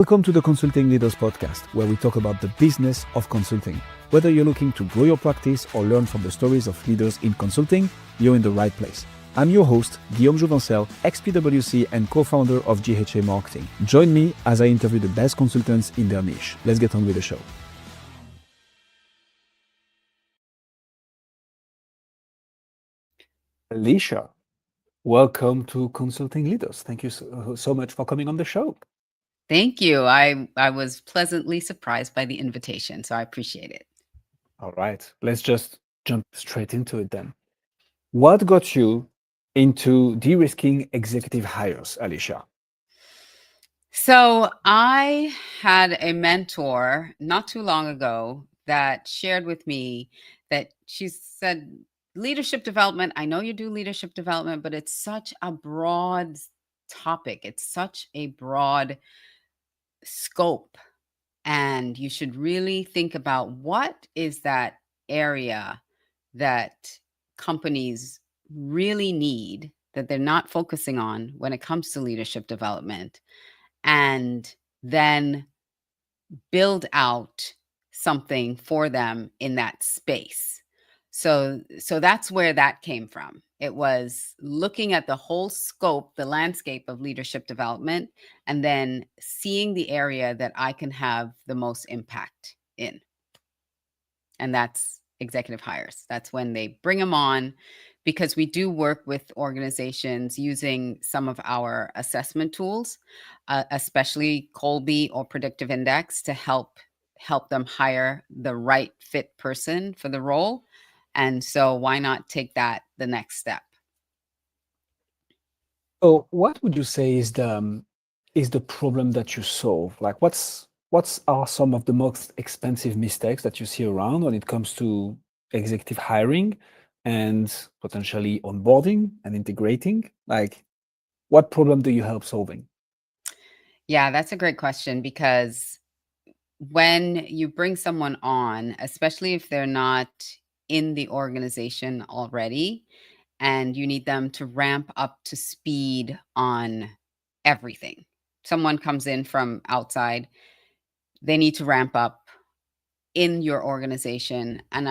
Welcome to the Consulting Leaders Podcast, where we talk about the business of consulting. Whether you're looking to grow your practice or learn from the stories of leaders in consulting, you're in the right place. I'm your host, Guillaume Jouvencel, ex-PwC and co-founder of GHA Marketing. Join me as I interview the best consultants in their niche. Let's get on with the show. Alicia, welcome to Consulting Leaders. Thank you so much for coming on the show. Thank you. I was pleasantly surprised by the invitation, so I appreciate it. All right, let's just jump straight into it then. What got you into de-risking executive hires, Alicia? So I had a mentor not too long ago that shared with me that she said, leadership development, I know you do leadership development, but it's such a broad topic. It's such a broad scope. And you should really think about what is that area that companies really need that they're not focusing on when it comes to leadership development, and then build out something for them in that space. So that's where that came from. It was looking at the whole scope, the landscape of leadership development, and then seeing the area that I can have the most impact in. And that's executive hires. That's when they bring them on, because we do work with organizations using some of our assessment tools, especially Kolbe or Predictive Index, to help them hire the right fit person for the role. And so why not take that the next step? So what would you say is the problem that you solve? Like what are some of the most expensive mistakes that you see around when it comes to executive hiring and potentially onboarding and integrating? Like what problem do you help solving? Yeah, that's a great question, because when you bring someone on, especially if they're not in the organization already, and you need them to ramp up to speed on everything. Someone comes in from outside, they need to ramp up in your organization. And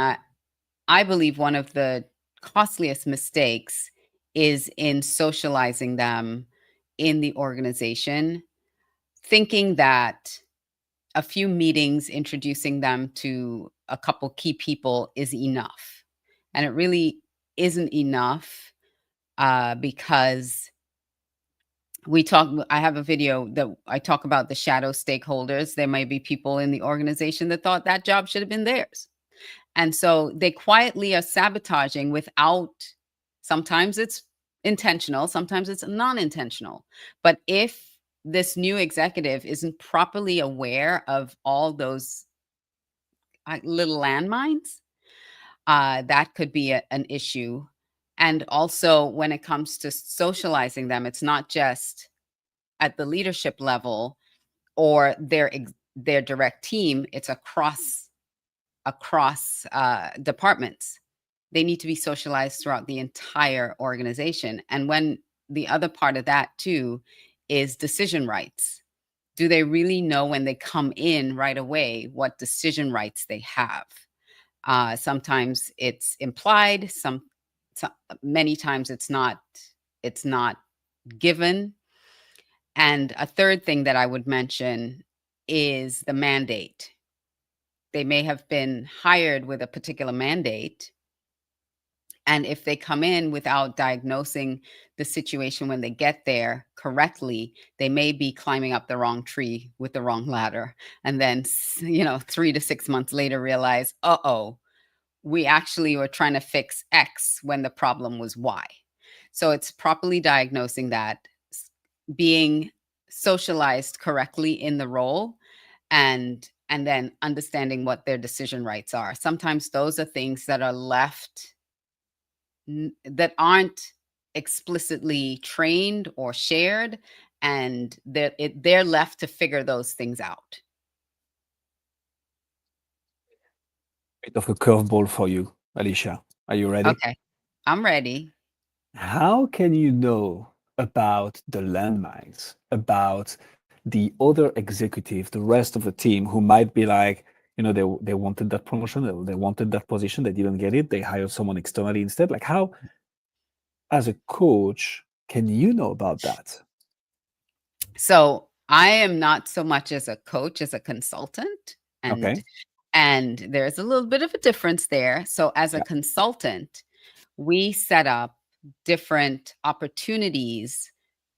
I believe one of the costliest mistakes is in socializing them in the organization, thinking that a few meetings introducing them to a couple key people is enough. And it really isn't enough, because I have a video that I talk about the shadow stakeholders. There may be people in the organization that thought that job should have been theirs. And so they quietly are sabotaging without, sometimes it's intentional, sometimes it's non-intentional. But if this new executive isn't properly aware of all those little landmines, that could be an issue. And also, when it comes to socializing them, it's not just at the leadership level or their direct team, it's across departments. They need to be socialized throughout the entire organization. And when the other part of that too is decision rights. Do they really know when they come in right away what decision rights they have? Sometimes it's implied, many times it's not given. And a third thing that I would mention is the mandate. They may have been hired with a particular mandate, and if they come in without diagnosing the situation when they get there correctly, they may be climbing up the wrong tree with the wrong ladder. And then, 3 to 6 months later realize, we actually were trying to fix X when the problem was Y. So it's properly diagnosing that, being socialized correctly in the role, and then understanding what their decision rights are. Sometimes those are things that are left, that aren't explicitly trained or shared, and they're left to figure those things out. Bit of a curveball for you, Alicia. Are you ready? Okay, I'm ready. How can you know about the landmines, about the other executive, the rest of the team, who might be like, they wanted that promotion, they wanted that position, they didn't get it, they hired someone externally instead. Like, how, as a coach, can you know about that? So I am not so much as a coach as a consultant, and Okay. and there's a little bit of a difference there. So as a Yeah. consultant, we set up different opportunities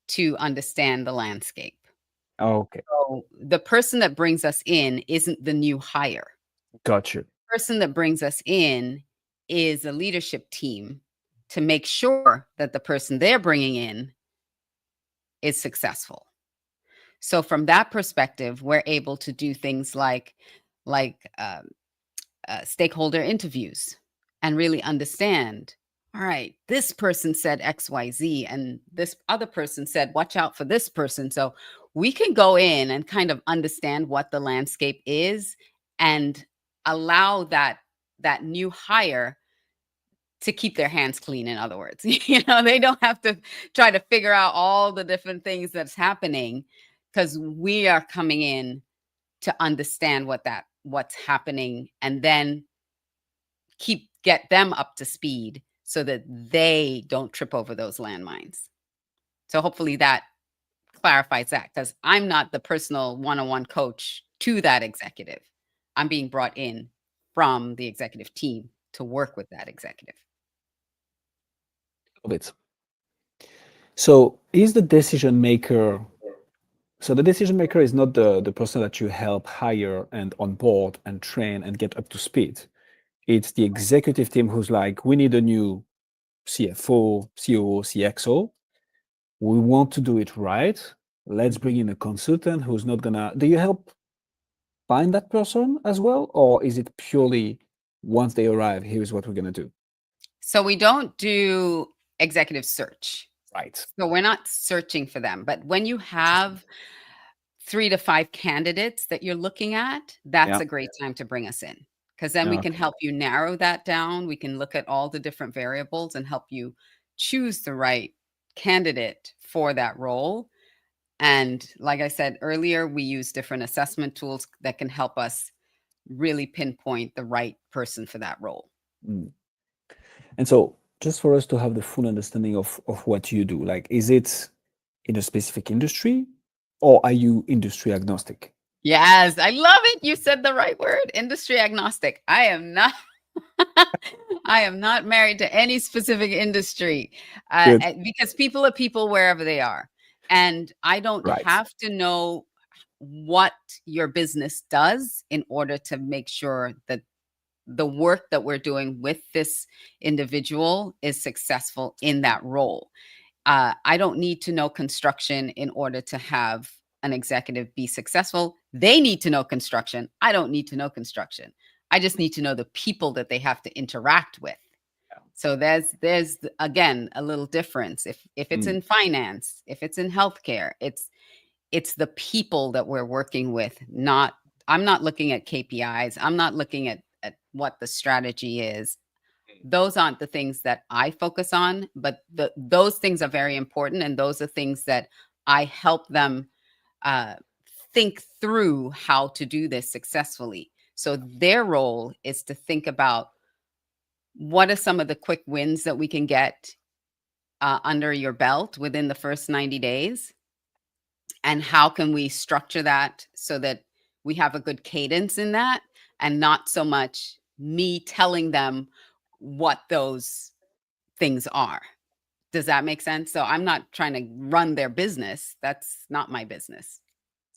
to understand the landscape. Okay. So the person that brings us in isn't the new hire. Got you. The person that brings us in is a leadership team to make sure that the person they're bringing in is successful. So from that perspective, we're able to do things like stakeholder interviews and really understand. All right, this person said XYZ, and this other person said, watch out for this person. So we can go in and kind of understand what the landscape is and allow that new hire to keep their hands clean. In other words, they don't have to try to figure out all the different things that's happening, because we are coming in to understand what's happening, and then get them up to speed so that they don't trip over those landmines. So hopefully that clarifies that, because I'm not the personal one-on-one coach to that executive. I'm being brought in from the executive team to work with that executive. Of it. So is the decision maker, so the decision maker is not the person that you help hire and onboard and train and get up to speed. It's the executive team who's like, we need a new CFO, COO, CXO. We want to do it right. Let's bring in a consultant who's not gonna. Do you help find that person as well? Or is it purely once they arrive, here's what we're gonna do? So we don't do executive search. Right. So we're not searching for them. But when you have 3 to 5 candidates that you're looking at, that's Yeah. a great time to bring us in, because then we can Okay. help you narrow that down. We can look at all the different variables and help you choose the right candidate for that role. And like I said earlier, we use different assessment tools that can help us really pinpoint the right person for that role. Mm. And so, just for us to have the full understanding of what you do, like, is it in a specific industry or are you industry agnostic? Yes, I love it. You said the right word, industry agnostic. I am not I am not married to any specific industry, Good. because people are people wherever they are. And I don't Right. have to know what your business does in order to make sure that the work that we're doing with this individual is successful in that role. I don't need to know construction in order to have an executive be successful. They need to know construction. I don't need to know construction. I just need to know the people that they have to interact with. So there's again a little difference. If it's Mm. in finance, if it's in healthcare, it's the people that we're working with. Not I'm not looking at KPIs. I'm not looking at what the strategy is. Those aren't the things that I focus on, but those things are very important, and those are things that I help them uh, think through how to do this successfully. So their role is to think about what are some of the quick wins that we can get under your belt within the first 90 days, and how can we structure that so that we have a good cadence in that, and not so much me telling them what those things are. Does that make sense? So I'm not trying to run their business. That's not my business.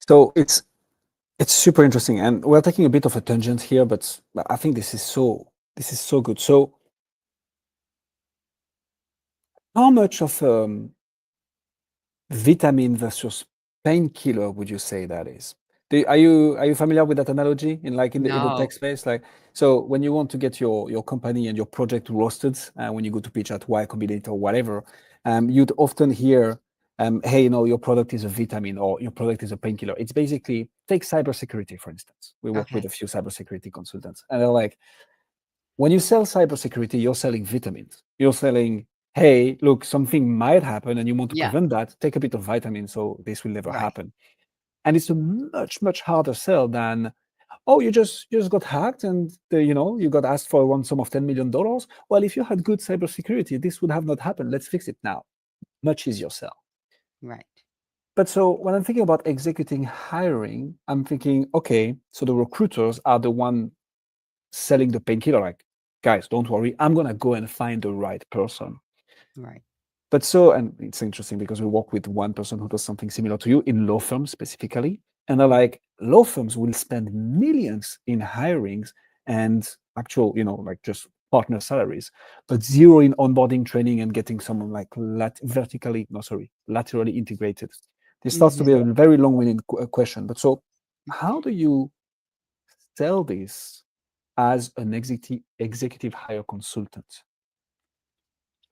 So it's super interesting, and we're taking a bit of a tangent here, but I think this is so good. So, how much of vitamin versus painkiller would you say that is? Are you familiar with that analogy in the tech No. space? Like, so when you want to get your company and your project roasted, when you go to pitch at Y Combinator or whatever, you'd often hear, "Hey, your product is a vitamin or your product is a painkiller." It's basically, take cybersecurity for instance. We work with Okay. a few cybersecurity consultants, and they're like, when you sell cybersecurity, you're selling vitamins. You're selling, hey, look, something might happen and you want to Yeah. prevent that. Take a bit of vitamin so this will never Right. happen. And it's a much, much harder sell than, oh, you just got hacked and you got asked for a one sum of $10 million. Well, if you had good cybersecurity, this would have not happened. Let's fix it now. Much easier sell. Right. But so when I'm thinking about executing hiring, I'm thinking, okay, so the recruiters are the one selling the painkiller. Like, guys, don't worry, I'm gonna go and find the right person. Right. But so, and it's interesting because we work with one person who does something similar to you in law firms specifically. And they're like, law firms will spend millions in hirings and actual, like just partner salaries, but zero in onboarding training and getting someone like laterally integrated. This starts to be Mhm. a very long-winded question. But so, how do you sell this as an executive hire consultant?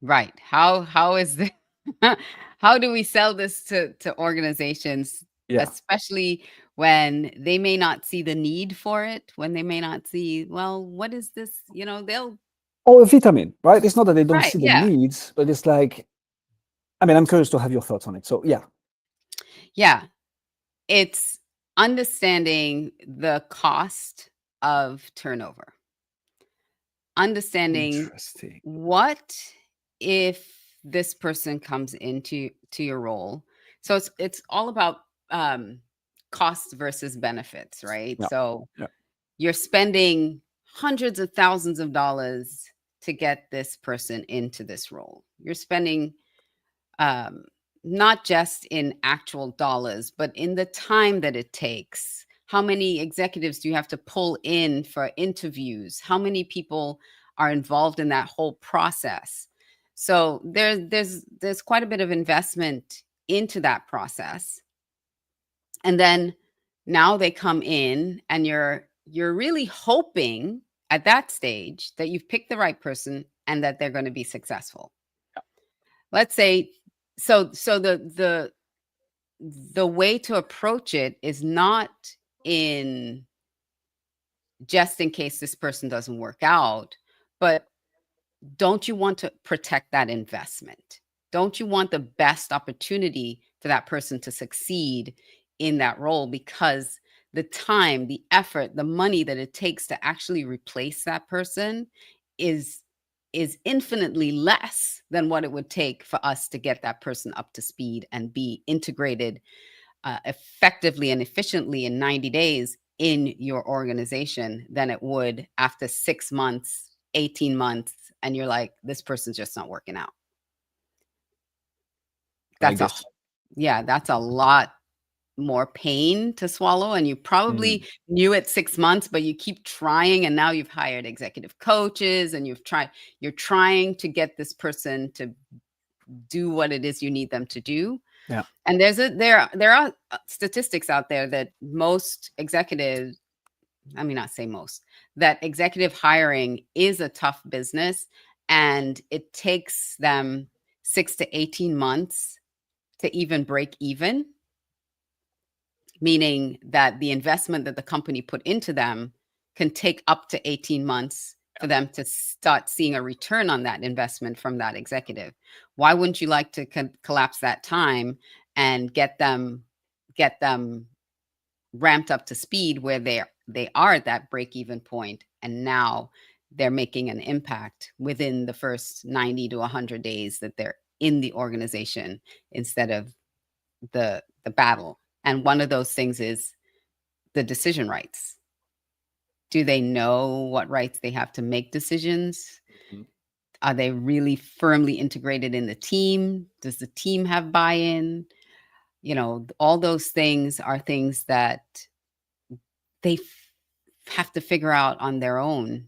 Right. How is the how do we sell this to organizations, Yeah. especially when they may not see the need for it, when they may not see, well, what is this? They'll Or a vitamin, right? It's not that they don't right, see the yeah. needs, but it's like, I mean, I'm curious to have your thoughts on it. So yeah, Yeah. It's understanding the cost of turnover. Understanding interesting. what if this person comes into your role. So it's all about um cost versus benefits, right? Yeah, So yeah, you're spending hundreds of thousands of dollars to get this person into this role. You're spending um, not just in actual dollars, but in the time that it takes. How many executives do you have to pull in for interviews? How many people are involved in that whole process? So there's quite a bit of investment into that process. And then now they come in and you're really hoping at that stage that you've picked the right person and that they're going to be successful. Let's say so the way to approach it is not in just in case this person doesn't work out, but don't you want to protect that investment? Don't you want the best opportunity for that person to succeed in that role? Because the time, the effort, the money that it takes to actually replace that person is is infinitely less than what it would take for us to get that person up to speed and be integrated effectively and efficiently in 90 days in your organization than it would after 6 months, 18 months, and you're like, this person's just not working out. I That's a guess. yeah, that's a lot more pain to swallow. And you Mm, probably knew it 6 months, but you keep trying. And now you've hired executive coaches and you're trying to get this person to do what it is you need them to do. yeah, And there are statistics out there that most executives, I mean, not say most, that executive hiring is a tough business and it takes them 6 to 18 months to even break even, meaning that the investment that the company put into them can take up to 18 months for them to start seeing a return on that investment from that executive. Why wouldn't you like to collapse that time and get them ramped up to speed where they are at that break even point, and now they're making an impact within the first 90 to 100 days that they're in the organization instead of the battle. And one of those things is the decision rights. Do they know what rights they have to make decisions? mhm. Are they really firmly integrated in the team? Does the team have buy-in? All those things are things that they have to figure out on their own.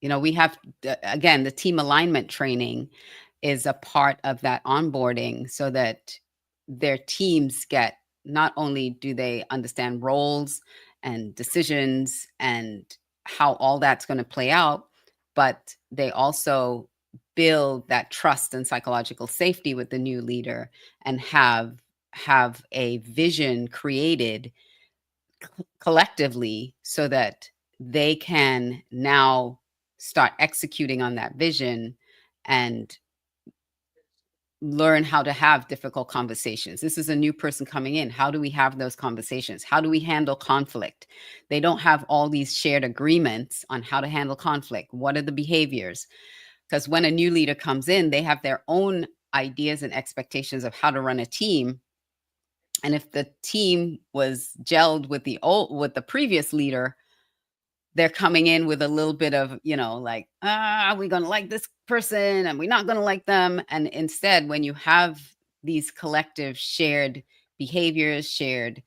We have, again, the team alignment training is a part of that onboarding so that their teams get, not only do they understand roles and decisions and how all that's going to play out, but they also build that trust and psychological safety with the new leader and have a vision created collectively so that they can now start executing on that vision and learn how to have difficult conversations. This is a new person coming in. How do we have those conversations? How do we handle conflict? They don't have all these shared agreements on how to handle conflict. What are the behaviors? Because when a new leader comes in, they have their own ideas and expectations of how to run a team. And if the team was gelled with the previous leader, they're coming in with a little bit of, like, are we going to like this person? And we're not going to like them. And instead, when you have these collective shared behaviors, shared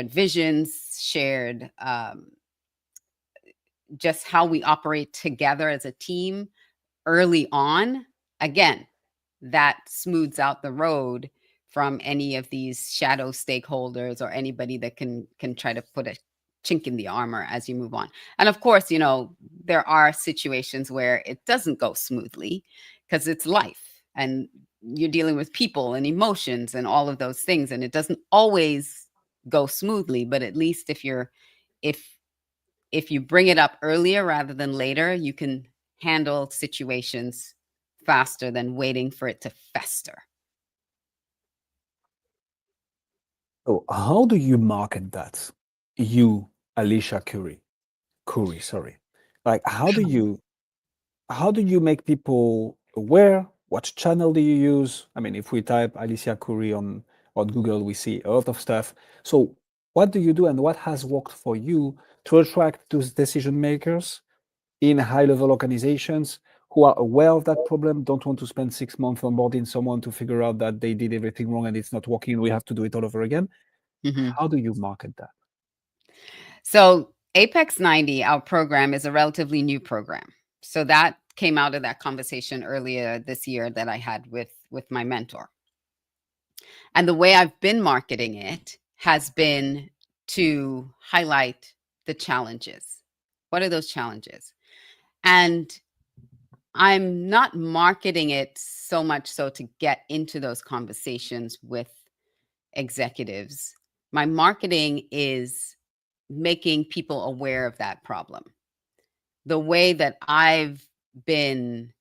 visions, shared just how we operate together as a team early on, again, that smooths out the road from any of these shadow stakeholders or anybody that can try to put a chink in the armor as you move on. And of course, there are situations where it doesn't go smoothly because it's life and you're dealing with people and emotions and all of those things, and it doesn't always go smoothly. But at least if you bring it up earlier rather than later, you can handle situations faster than waiting for it to fester. So how do you market that? You, Alicia Couri, sorry. Like, how do you make people aware? What channel do you use? I mean, if we type Alicia Couri on Google, we see a lot of stuff. So what do you do and what has worked for you to attract those decision makers in high-level organizations who are aware of that problem, don't want to spend 6 months onboarding someone to figure out that they did everything wrong and it's not working, we have to do it all over again? How do you market that? So Apex 90, our program, is a relatively new program. So that came out of that conversation earlier this year that I had with my mentor. And the way I've been marketing it has been to highlight the challenges. What are those challenges? And I'm not marketing it so much so to get into those conversations with executives. My marketing is making people aware of that problem. The way that I've been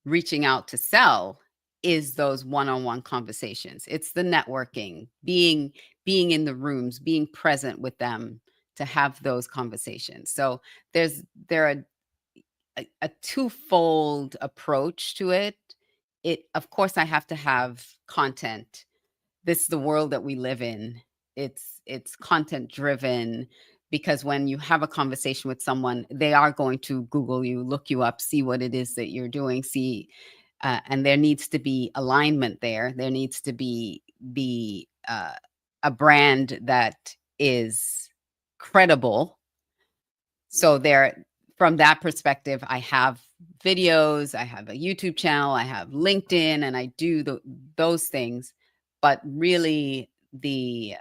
reaching out to sell is those one-on-one conversations. It's the networking, being in the rooms, being present with them to have those conversations. So there are a twofold approach to it. Of course, I have to have content. This is the world that we live in. It's content driven, because when you have a conversation with someone, they are going to Google you, look you up, see what it is that you're doing, and there needs to be alignment there. There needs to be a brand that is credible. So from that perspective, I have videos, I have a YouTube channel, I have LinkedIn, and I do those things. But really, the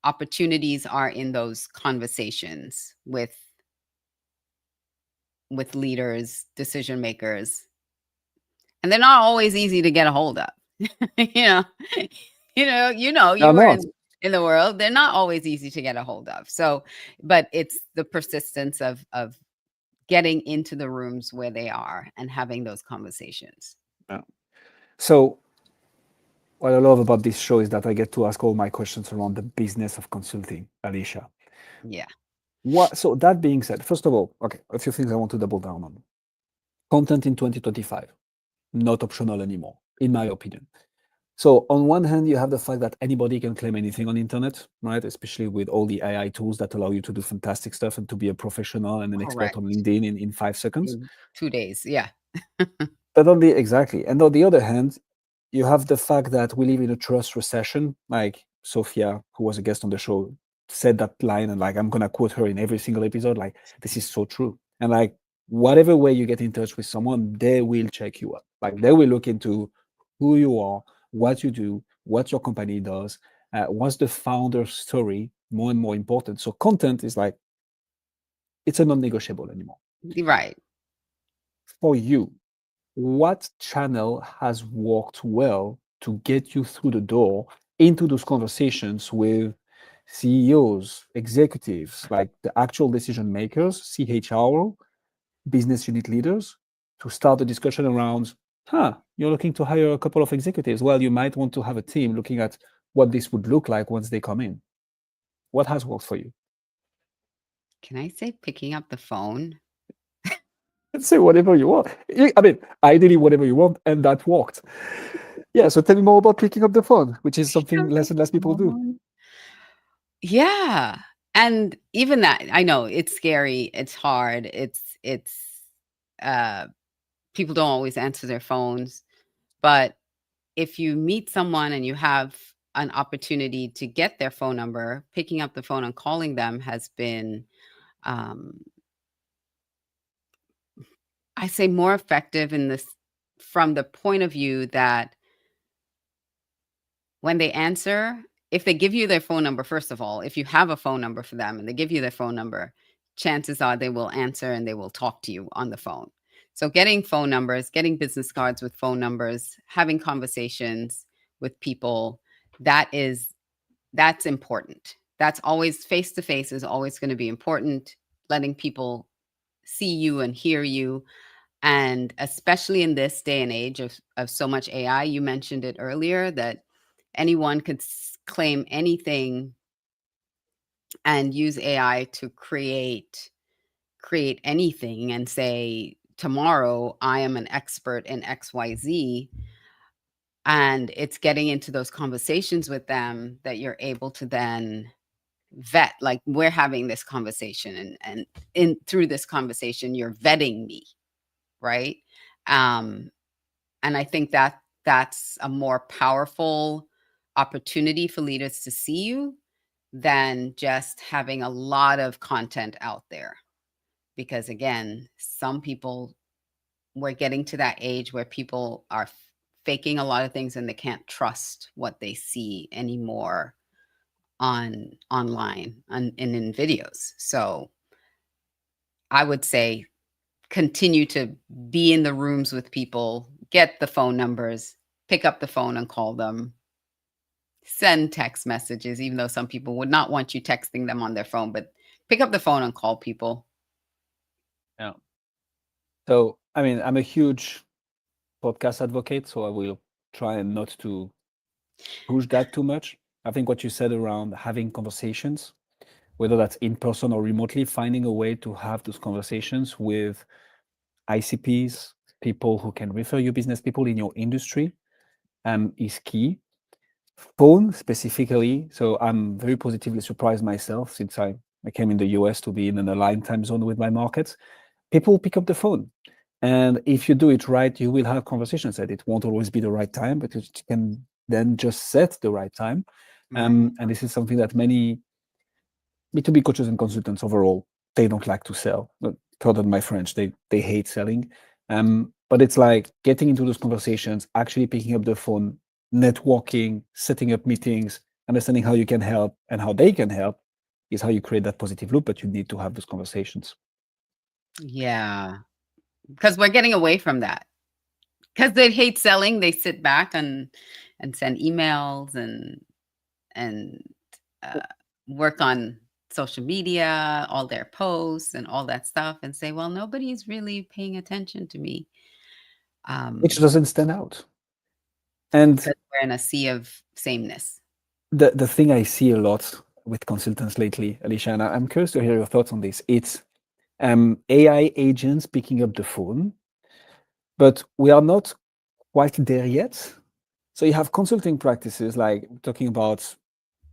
opportunities are in those conversations with leaders, decision makers, and they're not always easy to get a hold of. you know, you were in the world. They're not always easy to get a hold of. So, but it's the persistence of getting into the rooms where they are and having those conversations. Yeah. So what I love about this show is that I get to ask all my questions around the business of consulting, Alicia. Yeah. So that being said, first of all, okay, a few things I want to double down on. Content in 2025, not optional anymore, in my opinion. So on one hand, you have the fact that anybody can claim anything on the internet, right? Especially with all the AI tools that allow you to do fantastic stuff and to be a professional and an expert on LinkedIn in 5 seconds. In 2 days, yeah. But exactly. And on the other hand, you have the fact that we live in a trust recession. Like Sophia, who was a guest on the show, said that line, and like I'm gonna quote her in every single episode. Like, this is so true. And like, whatever way you get in touch with someone, they will check you up. Like, they will look into who you are, what you do, what your company does, what's the founder story, more and more important. So content is like, it's a non-negotiable anymore. Right. For you, what channel has worked well to get you through the door into those conversations with CEOs, executives, like the actual decision makers, CHRO, business unit leaders, to start the discussion around, you're looking to hire a couple of executives. Well, you might want to have a team looking at what this would look like once they come in. What has worked for you? Can I say picking up the phone? Say whatever you want. I mean, ideally, whatever you want, and that worked. Yeah, so tell me more about picking up the phone, which is Pick something up the less and less people do. phone. Yeah. And even that, I know it's scary, it's hard, uh people don't always answer their phones, but if you meet someone and you have an opportunity to get their phone number, picking up the phone and calling them has been, um, I say, more effective in this from the point of view that when they answer, if they give you their phone number, first of all, if you have a phone number for them and they give you their phone number, chances are they will answer and they will talk to you on the phone. So getting phone numbers, getting business cards with phone numbers, having conversations with people, that's important. That's always face to face is always going to be important. Letting people see you and hear you. And especially in this day and age of so much AI, you mentioned it earlier that anyone could claim anything and use AI to create anything and say, tomorrow I am an expert in XYZ. And it's getting into those conversations with them that you're able to then vet, like we're having this conversation and in through this conversation you're vetting me, right? um and I think that that's a more powerful opportunity for leaders to see you than just having a lot of content out there, because again, some people, we're getting to that age where people are faking a lot of things and they can't trust what they see anymore online and in videos. So I would say continue to be in the rooms with people, get the phone numbers, pick up the phone and call them, send text messages, even though some people would not want you texting them on their phone, but pick up the phone and call people. Yeah. So, I mean, I'm a huge podcast advocate, so I will try and not to push that too much. I think what you said around having conversations, whether that's in person or remotely, finding a way to have those conversations with ICPs, people who can refer you business, people in your industry, is key. Phone specifically, so I'm very positively surprised myself since I came in the US to be in an aligned time zone with my markets. People pick up the phone. And if you do it right, you will have conversations that it won't always be the right time, but you can then just set the right time. Right. And this is something that many B2B coaches and consultants overall, they don't like to sell. Pardon my French, they hate selling. But it's like getting into those conversations, actually picking up the phone, networking, setting up meetings, understanding how you can help and how they can help is how you create that positive loop, but you need to have those conversations. Yeah. Because we're getting away from that. Because they hate selling, they sit back and send emails and work on social media, all their posts and all that stuff, and say, well, nobody's really paying attention to me. Which doesn't stand out. And Because we're in a sea of sameness. the thing I see a lot with consultants lately, Alicia, and I'm curious to hear your thoughts on this. It's AI agents picking up the phone, but we are not quite there yet. So you have consulting practices, like talking about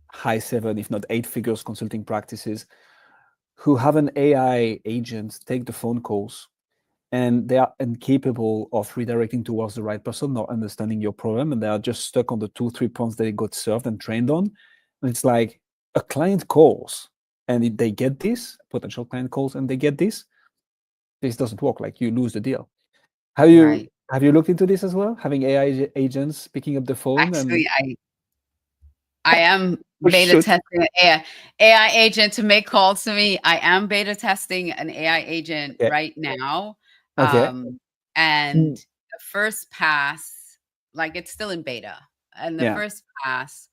high seven, if not eight figures consulting practices, who have an AI agent take the phone calls, and they are incapable of redirecting towards the right person, not understanding your problem, and they are just stuck on the 2-3 points they got served and trained on. And it's like a client calls and they get this, potential client calls and they get this doesn't work. Like, you lose the deal. Right. Have you looked into this as well, having AI agents picking up the phone? And Actually, I am you beta should. testing an AI agent to make calls to me. I am beta testing an AI agent Okay. right now. Okay. And Mm. the first pass, like it's still in beta. And the Yeah. first pass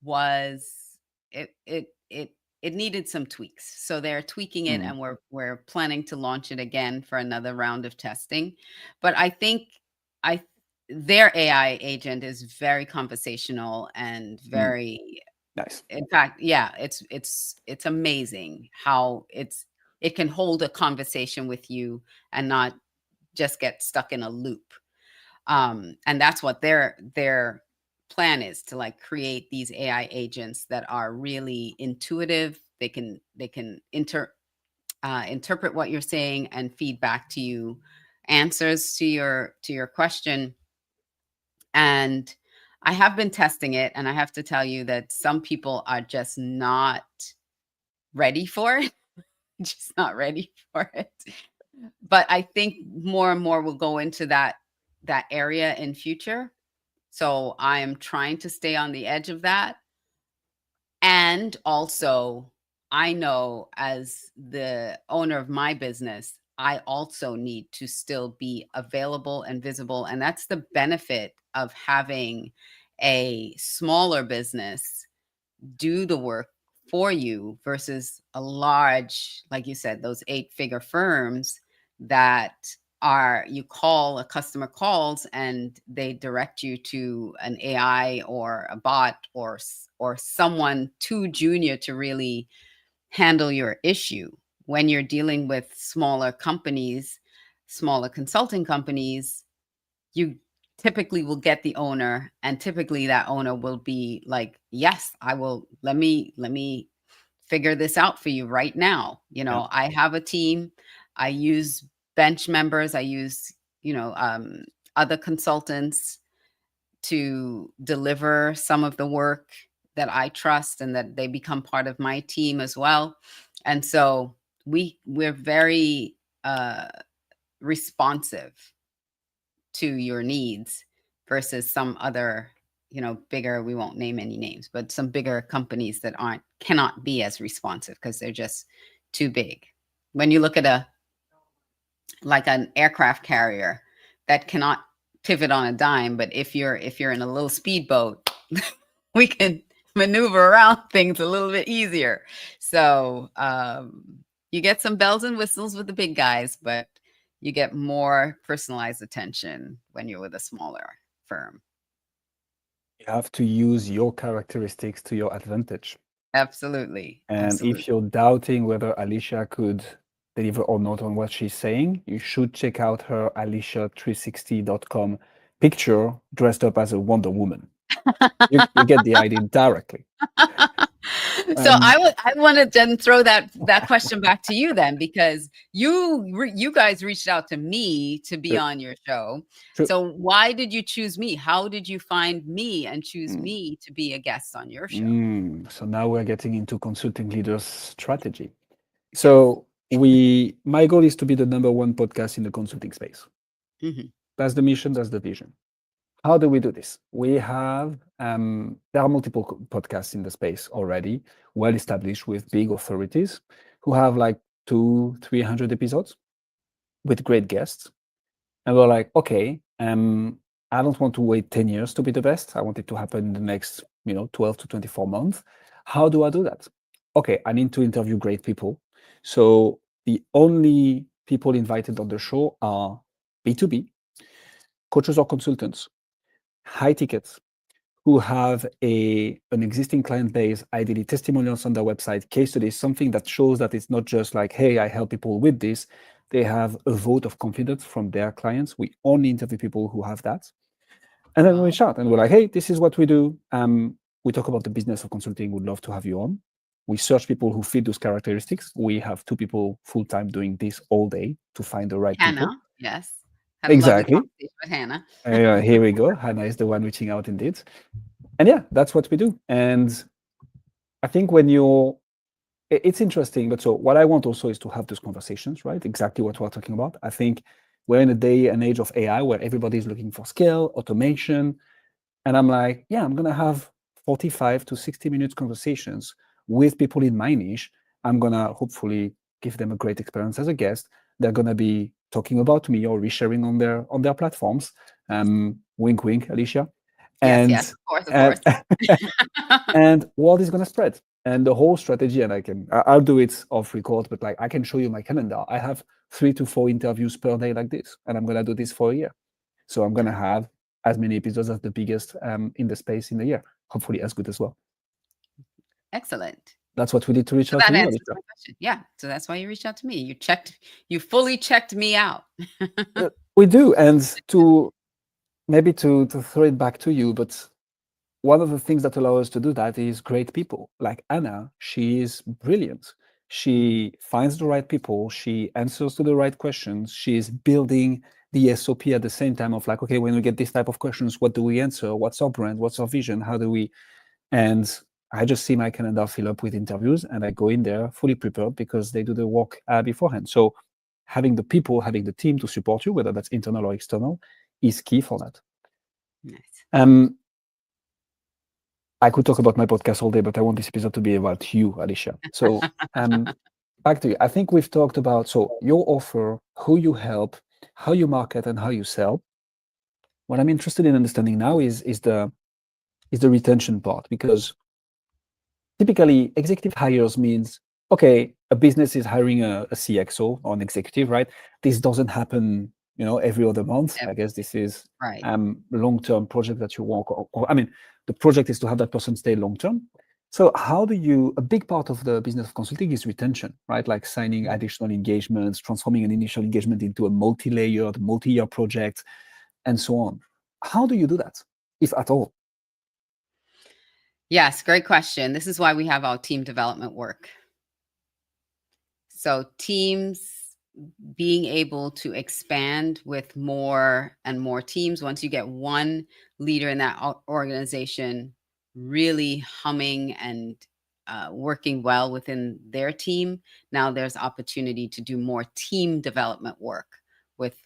was it it it it needed some tweaks. So they're tweaking it Mm. and we're planning to launch it again for another round of testing. But I think I their AI agent is very conversational and very, Nice. in fact, yeah, it's amazing how it can hold a conversation with you and not just get stuck in a loop. And that's what their plan is, to like create these AI agents that are really intuitive. They can interpret what you're saying and feed back to you answers to your question. And I have been testing it, and I have to tell you that some people are just not ready for it, just not ready for it. But I think more and more will go into that area in future. So I am trying to stay on the edge of that. And also, I know as the owner of my business, I also need to still be available and visible. And that's the benefit of having a smaller business do the work for you versus a large, like you said, those 8-figure firms that are, you call, a customer calls and they direct you to an AI or a bot or someone too junior to really handle your issue. When you're dealing with smaller companies, smaller consulting companies, you typically will get the owner, and typically that owner will be like, yes, I will, let me figure this out for you right now. Yeah. I have a team. I use bench members. I use, other consultants to deliver some of the work that I trust, and that they become part of my team as well. And so we're very responsive to your needs versus some other, bigger, we won't name any names, but some bigger companies that cannot be as responsive because they're just too big. When you look at like an aircraft carrier that cannot pivot on a dime, but if you're in a little speedboat, we can maneuver around things a little bit easier. So you get some bells and whistles with the big guys, but you get more personalized attention when you're with a smaller firm. You have to use your characteristics to your advantage. Absolutely. And Absolutely. if you're doubting whether Alicia could deliver or not on what she's saying, you should check out her alicia360.com picture dressed up as a Wonder Woman. You get the idea directly. So I want to then throw that question back to you then, because you guys reached out to me to be True. on your show. True. So why did you choose me? How did you find me and choose me to be a guest on your show? So now we're getting into consulting leaders strategy. Yes. So my goal is to be the #1 podcast in the consulting space. Mhm. That's the mission, that's the vision. How do we do this? We have, there are multiple podcasts in the space already, well established with big authorities who have like 200-300 episodes with great guests. And we're like, okay, I don't want to wait 10 years to be the best. I want it to happen in the next, 12 to 24 months. How do I do that? Okay, I need to interview great people. So the only people invited on the show are B2B, coaches or consultants, high tickets, who have an existing client base, ideally testimonials on their website, case studies, something that shows that it's not just like, hey, I help people with this. They have a vote of confidence from their clients. We only interview people who have that. And then we chat and we're like, hey, this is what we do. We talk about the business of consulting. We'd love to have you on. We search people who fit those characteristics. We have 2 people full-time doing this all day to find the right Hannah, people. yes. Had a lovely Exactly. conversation with Hannah. Here we go. Hannah is the one reaching out indeed. And yeah, that's what we do. And I think it's interesting, but so what I want also is to have those conversations, right? Exactly what we're talking about. I think we're in a day and age of AI where everybody's looking for scale, automation. And I'm like, yeah, I'm going to have 45 to 60 minutes conversations with people in my niche. I'm going to hopefully give them a great experience as a guest. They're going to be talking about me or resharing on their platforms. Wink, wink, Alicia. Yes, And, yes, of course. and word is going to spread. And the whole strategy, and I'll do it off record, but like I can show you my calendar. I have 3 to 4 interviews per day like this, and I'm going to do this for a year. So I'm going to have as many episodes as the biggest in the space in a year. Hopefully as good as well. Excellent. That's what we did to reach So out to that you, answers Alicia. my question. Yeah. So that's why you reached out to me. You fully checked me out. We do, and to maybe to throw it back to you, but one of the things that allow us to do that is great people. Like Anna, she is brilliant. She finds the right people. She answers to the right questions. She's building the SOP at the same time of like, okay, when we get this type of questions, what do we answer? What's our brand? What's our vision? How do we? And I just see my calendar fill up with interviews, and I go in there fully prepared because they do the work beforehand. So having the people, having the team to support you, whether that's internal or external, is key for that. Nice. I could talk about my podcast all day, but I want this episode to be about you, Alicia. So back to you. I think we've talked about your offer, who you help, how you market, and how you sell. What I'm interested in understanding now is the retention part, because typically executive hires means, okay, a business is hiring a CXO or an executive, right? This doesn't happen, every other month. I guess this is Right. long-term project that you work on. I mean, the project is to have that person stay long-term. So how do a big part of the business of consulting is retention, right? Like signing additional engagements, transforming an initial engagement into a multi-layered, multi-year project, and so on. How do you do that, if at all? Yes, great question. This is why we have our team development work. So teams being able to expand with more and more teams. Once you get one leader in that organization really humming and working well within their team, now there's opportunity to do more team development work with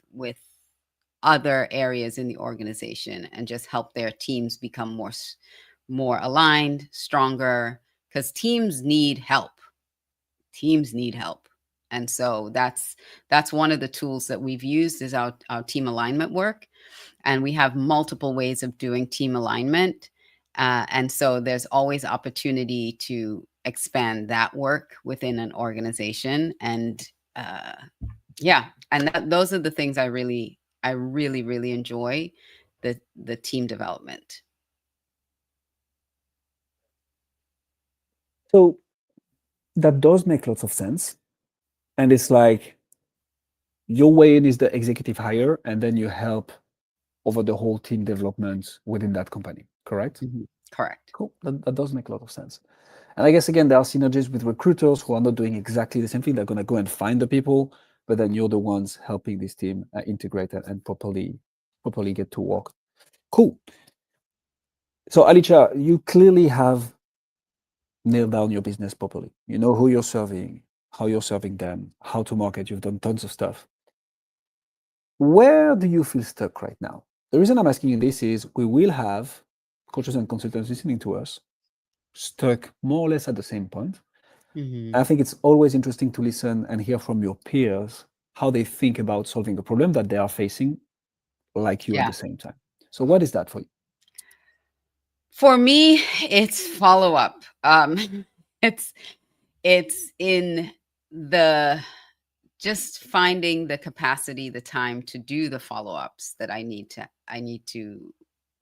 other areas in the organization and just help their teams become more aligned, stronger, because teams need help. Teams need help. And so that's one of the tools that we've used is our team alignment work. And we have multiple ways of doing team alignment. And so there's always opportunity to expand that work within an organization. And and those are the things I really enjoy, the team development. So that does make lots of sense. And it's like your way in is the executive hire, and then you help over the whole team development within that company, correct? Mm-hmm. Correct. Cool. That does make a lot of sense. And I guess, again, there are synergies with recruiters who are not doing exactly the same thing. They're going to go and find the people, but then you're the ones helping this team integrate and properly get to work. Cool. So, Alicia, you clearly have nailed down your business properly. You know who you're serving, how you're serving them, how to market. You've done tons of stuff. Where do you feel stuck right now? The reason I'm asking you this is we will have coaches and consultants listening to us stuck more or less at the same point. Mm-hmm. I think it's always interesting to listen and hear from your peers how they think about solving the problem that they are facing, like you at the same time. So what is that for you? For me, it's follow-up. It's in the just finding the capacity, the time to do the follow-ups that I need to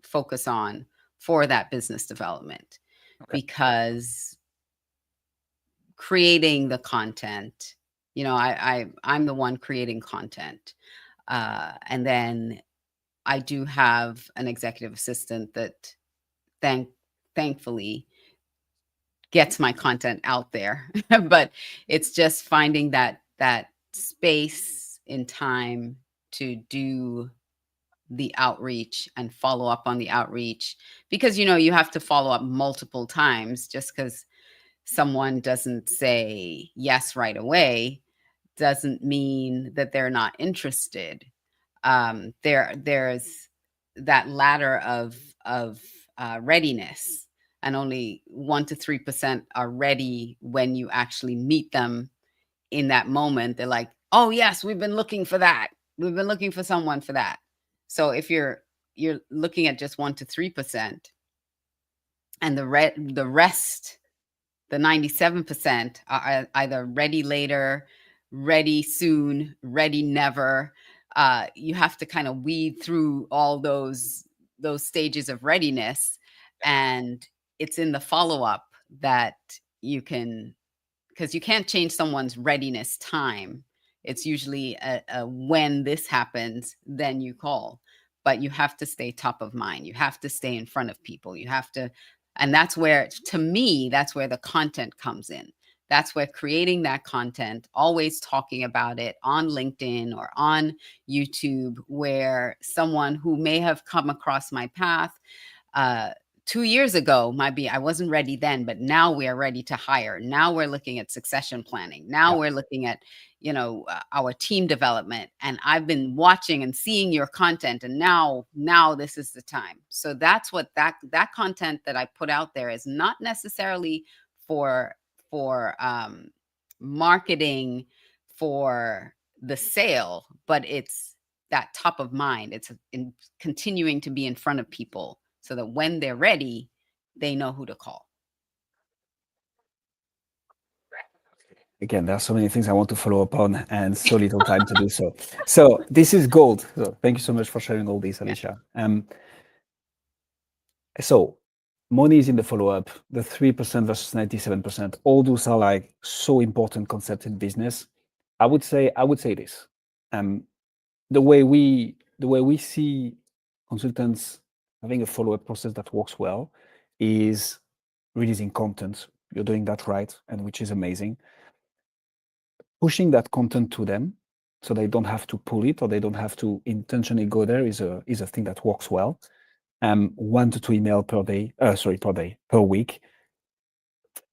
focus on for that business development. Okay. Because creating the content, I'm the one creating content. And then I do have an executive assistant that thankfully gets my content out there. But it's just finding that space in time to do the outreach and follow up on the outreach, because you have to follow up multiple times. Just because someone doesn't say yes right away doesn't mean that they're not interested. There's that ladder of readiness, and only 1 to 3% are ready when you actually meet them in that moment. They're like, oh yes, we've been looking for that. We've been looking for someone for that. So if you're looking at just 1 to 3%, and the rest, the 97% are either ready later, ready soon, ready never. You have to kind of weed through all those those stages of readiness, and it's in the follow-up that you can, because you can't change someone's readiness time. It's usually a when this happens, then you call. But you have to stay top of mind. You have to stay in front of people. You have to, and that's where, to me, that's where the content comes in. That's where creating that content, always talking about it on LinkedIn or on YouTube, where someone who may have come across my path, uh, 2 years ago might be, I wasn't ready then, but now we are ready to hire. Now we're looking at succession planning. Now Yeah. we're looking at, our team development. And I've been watching and seeing your content, and now this is the time. So that's what that content that I put out there is not necessarily for marketing for the sale, but it's that top of mind. It's in continuing to be in front of people so that when they're ready, they know who to call. Again, there are so many things I want to follow up on and so little time to do so. So this is gold. So thank you so much for sharing all this, Alicia. So money is in the follow-up, the 3% versus 97%. All those are like so important concepts in business. I would say this. The way we see consultants having a follow-up process that works well is releasing content. You're doing that right, and which is amazing. Pushing that content to them so they don't have to pull it or they don't have to intentionally go there is a thing that works well. 1 to 2 email per day, per week,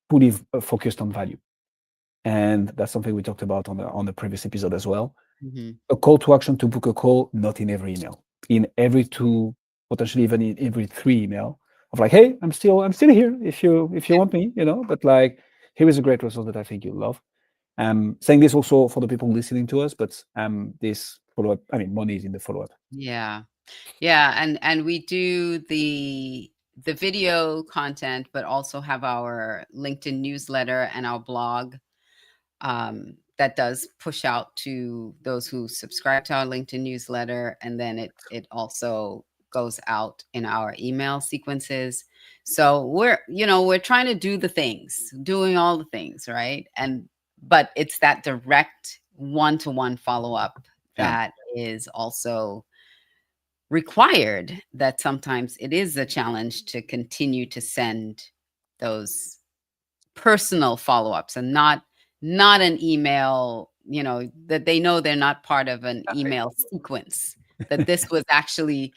fully focused on value. And that's something we talked about on the previous episode as well. Mm-hmm. A call to action to book a call, not in every email. In every 2, potentially even in every 3 email of like, hey, I'm still here if you want me, but like, here is a great result that I think you'll love. Saying this also for the people listening to us, but this follow-up, money is in the follow-up. Yeah. And we do the video content, but also have our LinkedIn newsletter and our blog that does push out to those who subscribe to our LinkedIn newsletter. And then it also goes out in our email sequences. So we're trying to do doing all the things, right? But it's that direct one-to-one follow-up that is also required, that sometimes it is a challenge to continue to send those personal follow-ups and not an email, that they know they're not part of an email sequence, that this was actually,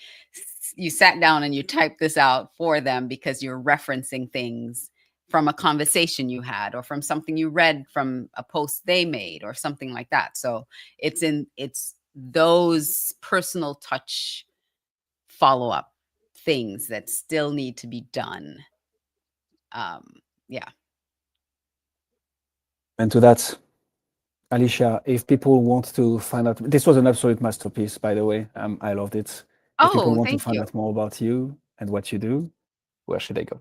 you sat down and you typed this out for them because you're referencing things from a conversation you had or from something you read from a post they made or something like that. So it's those personal touch follow-up things that still need to be done. Yeah. And to that, Alicia, if people want to find out, this was an absolute masterpiece, by the way. I loved it. If people want to Thank find you. out more about you and what you do, where should they go?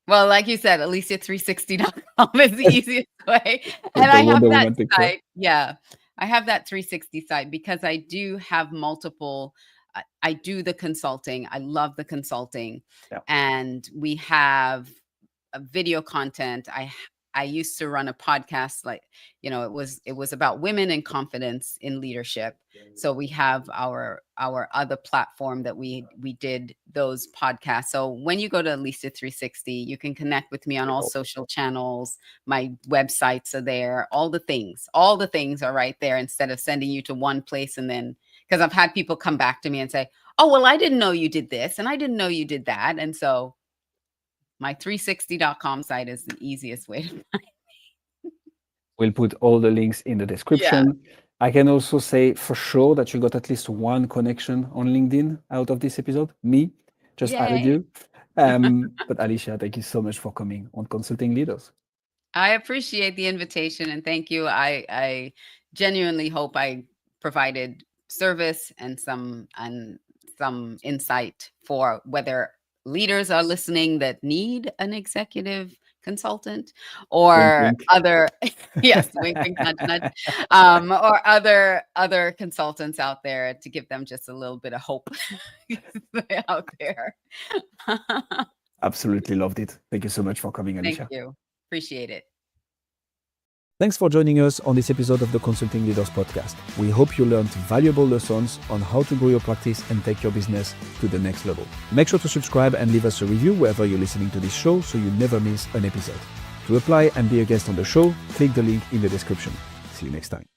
Well, like you said, Alicia360.com is the easiest way. And The I have Wonder that Woman picture. site. Yeah. I have that 360 site because I do have multiple. I do the consulting. I love the consulting. Yeah. And we have video content. I used to run a podcast, like, it was about women and confidence in leadership. So we have our other platform that we did those podcasts. So when you go to Alicia 360, you can connect with me on all social channels. My websites are there. All the things are right there, instead of sending you to one place. And then, because I've had people come back to me and say, oh, well, I didn't know you did this and I didn't know you did that. And so my 360.com site is the easiest way to find me. We'll put all the links in the description. Yeah. I can also say for sure that you got at least one connection on LinkedIn out of this episode. Me, just added you. But Alicia, thank you so much for coming on Consulting Leaders. I appreciate the invitation and thank you. I genuinely hope I provided service and some insight for whether leaders are listening that need an executive consultant Wink, or wink. other, yes, wink, wink, nudge, nudge, or other consultants out there to give them just a little bit of hope out there. Absolutely loved it. Thank you so much for coming, Thank Alicia. you. Appreciate it. Thanks for joining us on this episode of the Consulting Leaders Podcast. We hope you learned valuable lessons on how to grow your practice and take your business to the next level. Make sure to subscribe and leave us a review wherever you're listening to this show so you never miss an episode. To apply and be a guest on the show, click the link in the description. See you next time.